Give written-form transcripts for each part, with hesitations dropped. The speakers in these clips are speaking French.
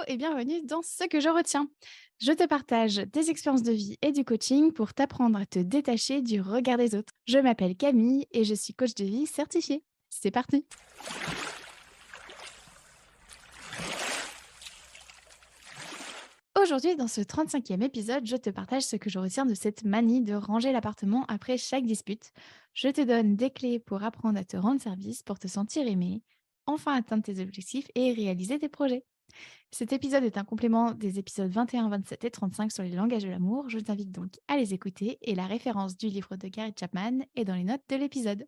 et bienvenue dans Ce que je retiens. Je te partage des expériences de vie et du coaching pour t'apprendre à te détacher du regard des autres. Je m'appelle Camille et je suis coach de vie certifiée. C'est parti. Aujourd'hui, dans ce 35e épisode, je te partage ce que je retiens de cette manie de ranger l'appartement après chaque dispute. Je te donne des clés pour apprendre à te rendre service, pour te sentir aimé, enfin atteindre tes objectifs et réaliser tes projets. Cet épisode est un complément des épisodes 21, 27 et 35 sur les langages de l'amour. Je t'invite donc à les écouter et la référence du livre de Gary Chapman est dans les notes de l'épisode.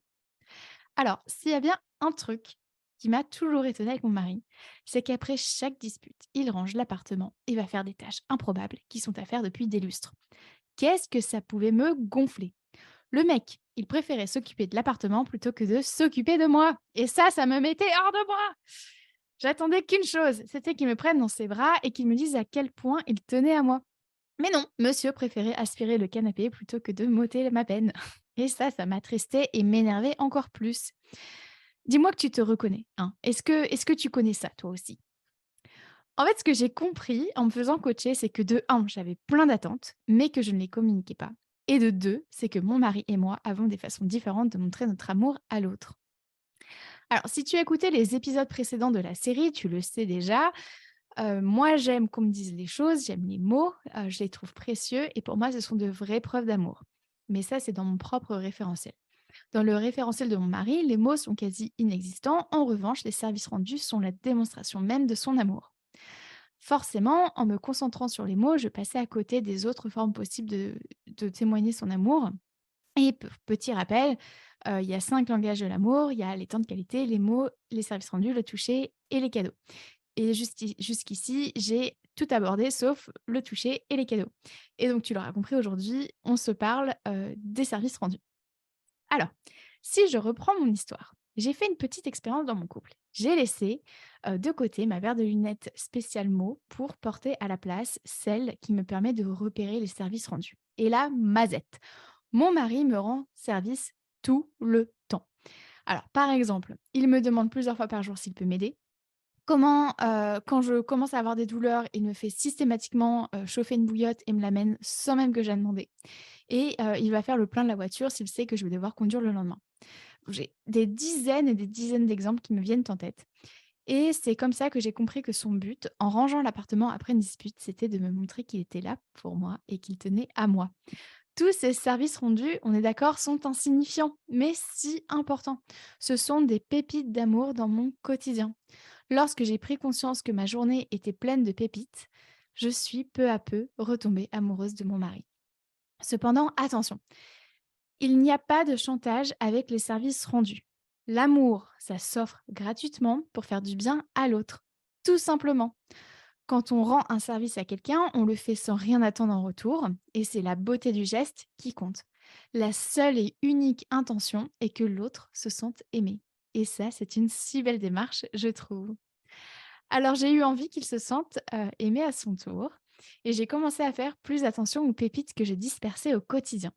Alors, s'il y a bien un truc qui m'a toujours étonnée avec mon mari, c'est qu'après chaque dispute, il range l'appartement et va faire des tâches improbables qui sont à faire depuis des lustres. Qu'est-ce que ça pouvait me gonfler? Le mec, il préférait s'occuper de l'appartement plutôt que de s'occuper de moi. Et ça me mettait hors de moi. J'attendais qu'une chose, c'était qu'il me prenne dans ses bras et qu'il me dise à quel point il tenait à moi. Mais non, monsieur préférait aspirer le canapé plutôt que de m'ôter ma peine. Et ça m'attristait et m'énervait encore plus. Dis-moi que tu te reconnais, hein. Est-ce que tu connais ça, toi aussi? En fait, ce que j'ai compris en me faisant coacher, c'est que de un, j'avais plein d'attentes, mais que je ne les communiquais pas. Et de deux, c'est que mon mari et moi avons des façons différentes de montrer notre amour à l'autre. Alors, si tu as écouté les épisodes précédents de la série, tu le sais déjà. Moi, j'aime qu'on me dise les choses, j'aime les mots, je les trouve précieux et pour moi, ce sont de vraies preuves d'amour. Mais ça, c'est dans mon propre référentiel. Dans le référentiel de mon mari, les mots sont quasi inexistants. En revanche, les services rendus sont la démonstration même de son amour. Forcément, en me concentrant sur les mots, je passais à côté des autres formes possibles de témoigner son amour. Et petit rappel, il y a 5 langages de l'amour, il y a les temps de qualité, les mots, les services rendus, le toucher et les cadeaux. Et jusqu'ici, j'ai tout abordé sauf le toucher et les cadeaux. Et donc tu l'auras compris, aujourd'hui, on se parle, des services rendus. Alors, si je reprends mon histoire, j'ai fait une petite expérience dans mon couple. J'ai laissé, de côté ma paire de lunettes spécial mots pour porter à la place celle qui me permet de repérer les services rendus. Et là, mazette, mon mari me rend service tout le temps. Alors, par exemple, il me demande plusieurs fois par jour s'il peut m'aider. Quand je commence à avoir des douleurs, il me fait systématiquement, chauffer une bouillotte et me l'amène sans même que j'aie demandé. Et il va faire le plein de la voiture s'il sait que je vais devoir conduire le lendemain. J'ai des dizaines et des dizaines d'exemples qui me viennent en tête. Et c'est comme ça que j'ai compris que son but, en rangeant l'appartement après une dispute, c'était de me montrer qu'il était là pour moi et qu'il tenait à moi. Tous ces services rendus, on est d'accord, sont insignifiants, mais si importants. Ce sont des pépites d'amour dans mon quotidien. Lorsque j'ai pris conscience que ma journée était pleine de pépites, je suis peu à peu retombée amoureuse de mon mari. Cependant, attention, il n'y a pas de chantage avec les services rendus. L'amour, ça s'offre gratuitement pour faire du bien à l'autre. Tout simplement. Quand on rend un service à quelqu'un, on le fait sans rien attendre en retour, et c'est la beauté du geste qui compte. La seule et unique intention est que l'autre se sente aimé. Et ça, c'est une si belle démarche, je trouve. Alors j'ai eu envie qu'il se sente, aimé à son tour et j'ai commencé à faire plus attention aux pépites que je dispersais au quotidien.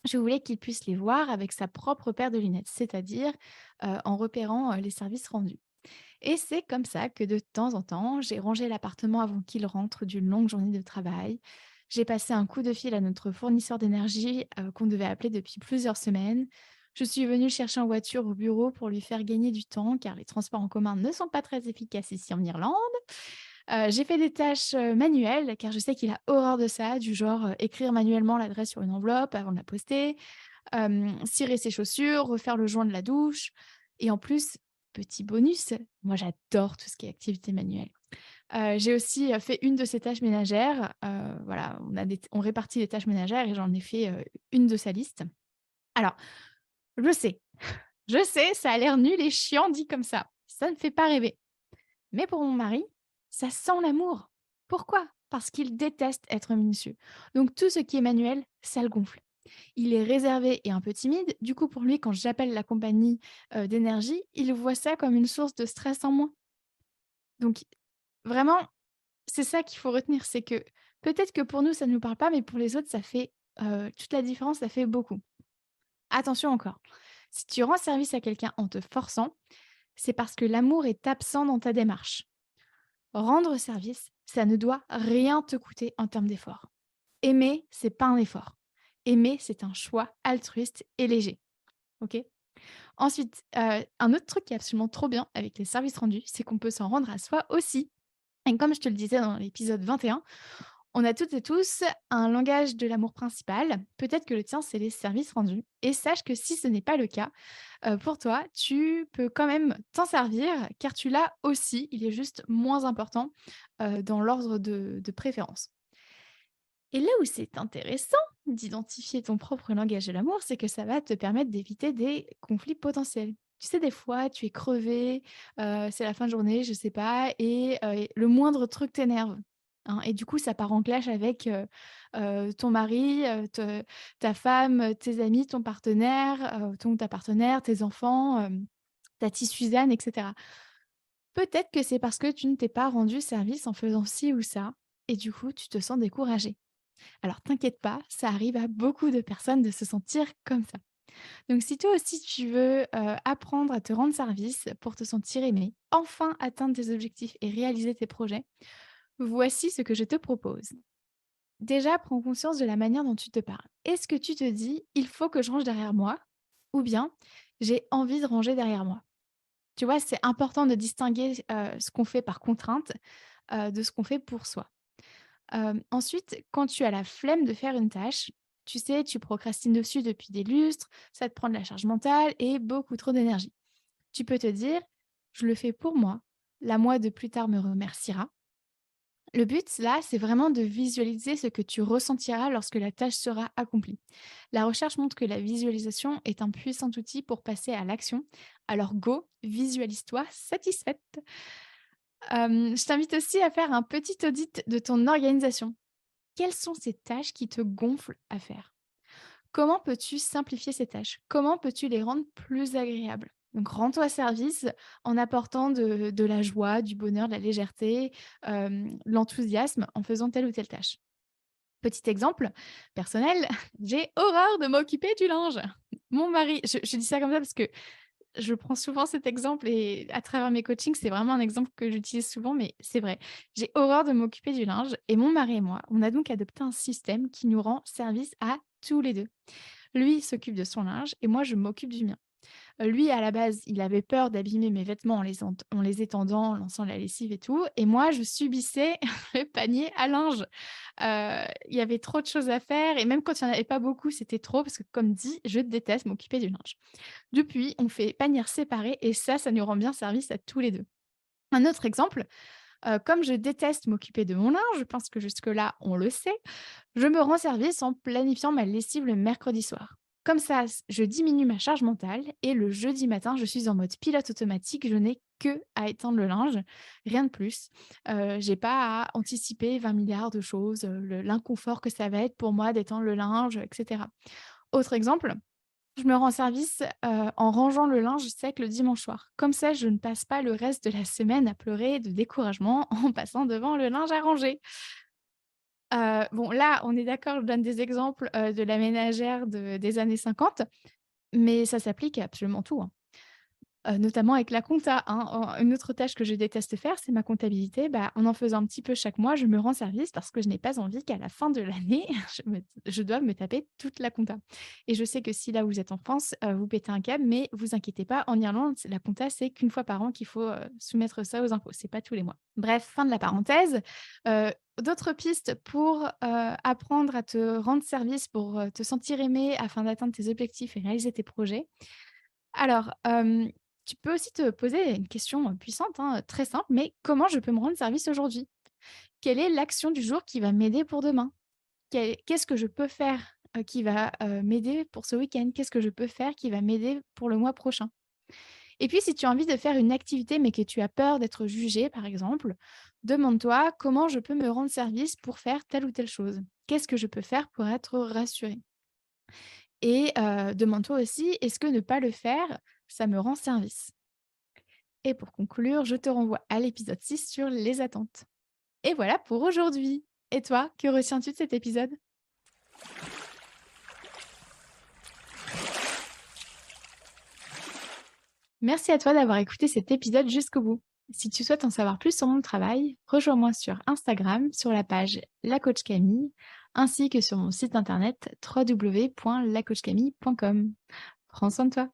Je voulais qu'il puisse les voir avec sa propre paire de lunettes, c'est-à-dire, en repérant, les services rendus. Et c'est comme ça que de temps en temps, j'ai rangé l'appartement avant qu'il rentre d'une longue journée de travail. J'ai passé un coup de fil à notre fournisseur d'énergie, qu'on devait appeler depuis plusieurs semaines. Je suis venue le chercher en voiture au bureau pour lui faire gagner du temps, car les transports en commun ne sont pas très efficaces ici en Irlande. J'ai fait des tâches, manuelles, car je sais qu'il a horreur de ça, du genre, écrire manuellement l'adresse sur une enveloppe avant de la poster, cirer ses chaussures, refaire le joint de la douche et en plus, petit bonus, moi j'adore tout ce qui est activité manuelle. J'ai aussi, fait une de ces tâches ménagères, voilà, on répartit les tâches ménagères et j'en ai fait, une de sa liste. Alors, je sais, je sais, ça a l'air nul et chiant dit comme ça ne fait pas rêver. Mais pour mon mari, ça sent l'amour. Pourquoi? Parce qu'il déteste être minutieux. Donc tout ce qui est manuel, ça le gonfle. Il est réservé et un peu timide. Du coup, pour lui, quand j'appelle la compagnie, d'énergie, il voit ça comme une source de stress en moins. Donc vraiment, c'est ça qu'il faut retenir, c'est que peut-être que pour nous, ça ne nous parle pas, mais pour les autres, ça fait, toute la différence, ça fait beaucoup. Attention encore, si tu rends service à quelqu'un en te forçant, c'est parce que l'amour est absent dans ta démarche. Rendre service, Ça ne doit rien te coûter en termes d'effort. Aimer, c'est pas un effort. Aimer, c'est un choix altruiste et léger. OK? Ensuite, un autre truc qui est absolument trop bien avec les services rendus, c'est qu'on peut s'en rendre à soi aussi. Et comme je te le disais dans l'épisode 21, on a toutes et tous un langage de l'amour principal. Peut-être que le tien, c'est les services rendus. Et sache que si ce n'est pas le cas, pour toi, tu peux quand même t'en servir car tu l'as aussi. Il est juste moins important, dans l'ordre de préférence. Et là où c'est intéressant d'identifier ton propre langage de l'amour, c'est que ça va te permettre d'éviter des conflits potentiels. Tu sais, des fois, tu es crevé, c'est la fin de journée, je sais pas, et le moindre truc t'énerve, hein, et du coup, ça part en clash avec, ton mari, ta femme, tes amis, ton partenaire, ton ou ta partenaire, tes enfants, ta ttie Suzanne, et cetera. Peut-être que c'est parce que tu ne t'es pas rendu service en faisant ci ou ça, et du coup, tu te sens découragé. Alors t'inquiète pas, ça arrive à beaucoup de personnes de se sentir comme ça. Donc si toi aussi tu veux, apprendre à te rendre service pour te sentir aimé, enfin atteindre tes objectifs et réaliser tes projets, voici ce que je te propose. Déjà, prends conscience de la manière dont tu te parles. Est-ce que tu te dis: «Il faut que je range derrière moi» ou bien: «J'ai envie de ranger derrière moi»? Tu vois, c'est important de distinguer, ce qu'on fait par contrainte, de ce qu'on fait pour soi. Ensuite, quand tu as la flemme de faire une tâche, tu sais, tu procrastines dessus depuis des lustres, ça te prend de la charge mentale et beaucoup trop d'énergie. Tu peux te dire: «Je le fais pour moi, la moi de plus tard me remerciera». Le but, là, c'est vraiment de visualiser ce que tu ressentiras lorsque la tâche sera accomplie. La recherche montre que la visualisation est un puissant outil pour passer à l'action. Alors go, visualise-toi satisfaite. Je t'invite aussi à faire un petit audit de ton organisation. Quelles sont ces tâches qui te gonflent à faire? Comment peux-tu simplifier ces tâches? Comment peux-tu les rendre plus agréables? Donc rends-toi service en apportant de la joie, du bonheur, de la légèreté, de l'enthousiasme en faisant telle ou telle tâche. Petit exemple personnel, j'ai horreur de m'occuper du linge. Mon mari je dis ça comme ça parce que je prends souvent cet exemple et à travers mes coachings, c'est vraiment un exemple que j'utilise souvent, mais c'est vrai. J'ai horreur de m'occuper du linge et mon mari et moi, on a donc adopté un système qui nous rend service à tous les 2. Lui, il s'occupe de son linge et moi, je m'occupe du mien. Lui, à la base, il avait peur d'abîmer mes vêtements en les étendant, en lançant la lessive et tout, et moi, je subissais le panier à linge. Il y avait trop de choses à faire et même quand il y en avait pas beaucoup, c'était trop parce que comme dit, je déteste m'occuper du linge. Depuis, on fait panière séparée et ça nous rend bien service à tous les 2. Un autre exemple, comme je déteste m'occuper de mon linge, je pense que jusque-là, on le sait, je me rends service en planifiant ma lessive le mercredi soir. Comme ça, je diminue ma charge mentale et le jeudi matin, je suis en mode pilote automatique, je n'ai que à étendre le linge, rien de plus. J'ai pas à anticiper 20 milliards de choses, l'inconfort que ça va être pour moi d'étendre le linge, et cetera. Autre exemple, je me rends service, en rangeant le linge sec le dimanche soir. Comme ça, je ne passe pas le reste de la semaine à pleurer de découragement en passant devant le linge à ranger. Bon là, on est d'accord, je donne des exemples, de la ménagère des années 50, mais ça s'applique à absolument tout, hein. Notamment avec la compta, hein. Une autre tâche que je déteste faire, c'est ma comptabilité. Bah, en faisant un petit peu chaque mois, je me rends service parce que je n'ai pas envie qu'à la fin de l'année, je doive me taper toute la compta. Et je sais que si là, vous êtes en France, vous pétez un câble, mais vous inquiétez pas, en Irlande, la compta, c'est qu'une fois par an qu'il faut, soumettre ça aux impôts. C'est pas tous les mois. Bref, fin de la parenthèse. D'autres pistes pour, apprendre à te rendre service, pour, te sentir aimé afin d'atteindre tes objectifs et réaliser tes projets. Alors, tu peux aussi te poser une question, puissante, hein, très simple, mais comment je peux me rendre service aujourd'hui? Quelle est l'action du jour qui va m'aider pour demain? Qu'est-ce que je peux faire, qui va, m'aider pour ce week-end? Qu'est-ce que je peux faire qui va m'aider pour le mois prochain? Et puis si tu as envie de faire une activité, mais que tu as peur d'être jugé, par exemple, demande-toi: «Comment je peux me rendre service pour faire telle ou telle chose? Qu'est-ce que je peux faire pour être rassuré?» Et demande-toi aussi: «Est-ce que ne pas le faire, ça me rend service?» Et pour conclure, je te renvoie à l'épisode 6 sur les attentes. Et voilà pour aujourd'hui. Et toi, que retiens-tu de cet épisode? Merci à toi d'avoir écouté cet épisode jusqu'au bout. Si tu souhaites en savoir plus sur mon travail, rejoins-moi sur Instagram sur la page La Coach Camille, ainsi que sur mon site internet www.lacoachcamille.com. Prends soin de toi.